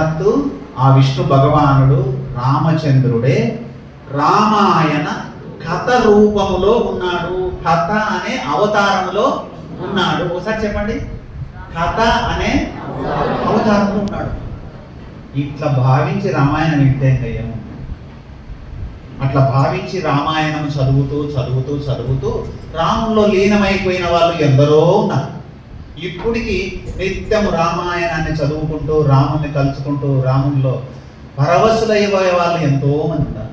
సాక్షాత్తు ఆ విష్ణు భగవానుడు రామచంద్రుడే రామాయణ కథ రూపములో ఉన్నాడు. కథ అనే అవతారములో ఉన్నాడు. ఒకసారి చెప్పండి, కథ అనే అవతారంలో ఉన్నాడు. ఇట్లా భావించి రామాయణం వింటే అయ్యాము. అట్లా భావించి రామాయణం చదువుతూ చదువుతూ చదువుతూ రాముల్లో లీనమైపోయిన వాళ్ళు ఎందరో ఉన్నారు. ఇప్పటికి నిత్యం రామాయణాన్ని చదువుకుంటూ రాముని కలుసుకుంటూ రాముల్లో పరవశులైపోయే వాళ్ళు ఎంతో మంది ఉన్నారు.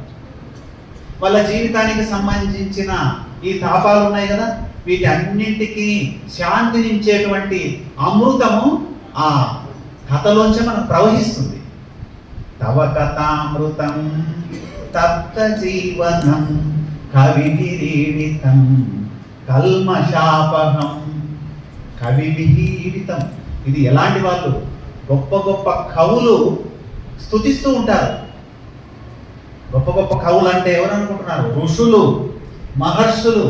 వాళ్ళ జీవితానికి సంబంధించిన ఈ తాపాలు ఉన్నాయి కదా, వీటి అన్నింటికి శాంతినించేటువంటి అమృతము ఆ కథలోంచి మనకు ప్రవహిస్తుంది. తవ కథామృతం తప్త జీవనం కవిభిరీడితం కల్మషాపహం. కవిభిరీడితం, ఇది ఎలాంటి వాళ్ళు? గొప్ప గొప్ప కవులు స్తుతిస్తూ ఉంటారు. గొప్ప గొప్ప కవులు అంటే ఎవరు అనుకుంటున్నారు? ఋషులు, మహర్షులు.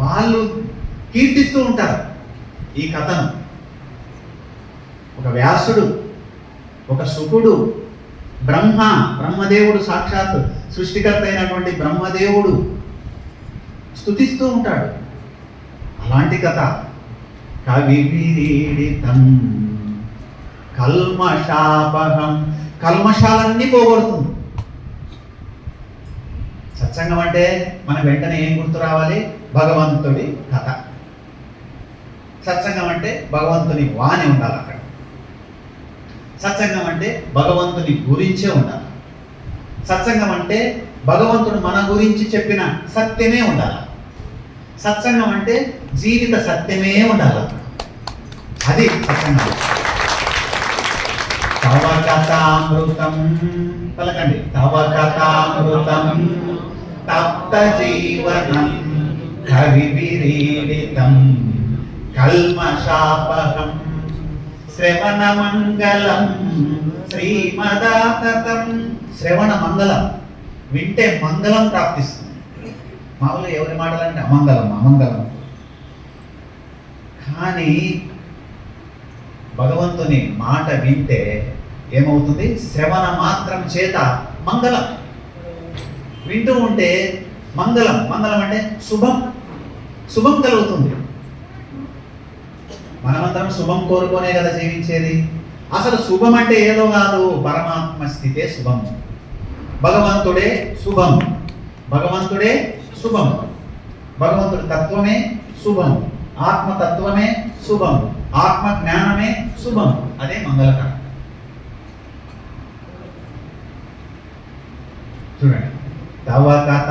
వాళ్ళు కీర్తిస్తూ ఉంటారు ఈ కథను. ఒక వ్యాసుడు, ఒక శుకుడు, బ్రహ్మదేవుడు, సాక్షాత్ సృష్టికర్త అయినటువంటి బ్రహ్మదేవుడు స్తుతిస్తూ ఉంటాడు. అలాంటి కథ కవిభిరీడితం కల్మషాపహం, కల్మషాలన్నీ పోగొడుతుంది. సత్సంగం అంటే మన వెంటనే ఏం గుర్తు రావాలి? భగవంతుడి కథ. సత్సంగం అంటే భగవంతుని వాణి ఉండాలి అక్కడ. సత్సంగం అంటే భగవంతుని గురించే ఉండాలి. సత్సంగం అంటే భగవంతుడు మన గురించి చెప్పిన సత్యమే ఉండాలి. సత్సంగం అంటే జీవిత సత్యమే ఉండాలి. అది సత్సంగం. తవ కథామృతం, పలకండి, తవ కథామృతం తప్త జీవనం కవిభిరీడితం కల్మషాపహం శ్రవణ మంగళం శ్రీమదాతతం. శ్రవణ మంగళం, వింటే మంగళం ప్రాప్తిస్తుంది. మామూలుగా ఎవరి మాటలంటే అమంగళం. కానీ భగవంతుని మాట వింటే ఏమవుతుంది? శ్రవణ మాత్రం చేత మంగళం. వింటూ ఉంటే మంగళం అంటే శుభం కలుగుతుంది. మనమందరం శుభం కోరుకోనే కదా జీవించేది. అసలు శుభం అంటే ఏదో కాదు, పరమాత్మ స్థితే శుభం. భగవంతుడే శుభం. భగవంతుడి తత్వమే శుభం. ఆత్మతత్వమే శుభం. ఆత్మ జ్ఞానమే శుభం. అదే మంగళకరం. చూడండి, తవ కథ